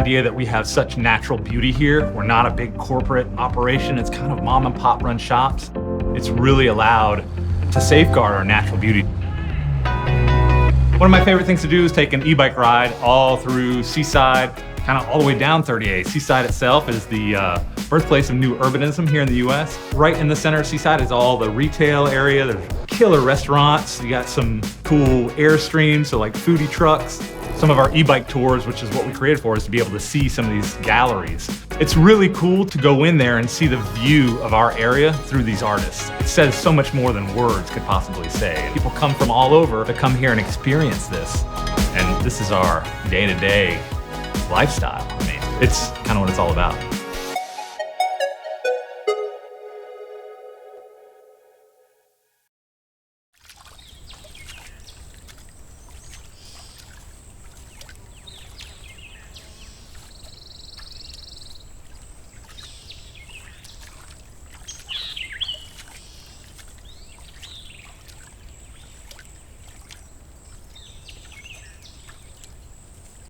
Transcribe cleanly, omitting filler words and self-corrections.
idea that we have such natural beauty here. We're not a big corporate operation. It's kind of mom and pop run shops. It's really allowed to safeguard our natural beauty. One of my favorite things to do is take an e-bike ride all through Seaside, kind of all the way down 38. Seaside itself is the birthplace of new urbanism here in the US. Right in the center of Seaside is all the retail area. There's killer restaurants. You got some cool Airstreams, so like foodie trucks. Some of our e-bike tours, which is what we created for, is to be able to see some of these galleries. It's really cool to go in there and see the view of our area through these artists. It says so much more than words could possibly say. People come from all over to come here and experience this. And this is our day-to-day lifestyle. I mean, it's kind of what it's all about.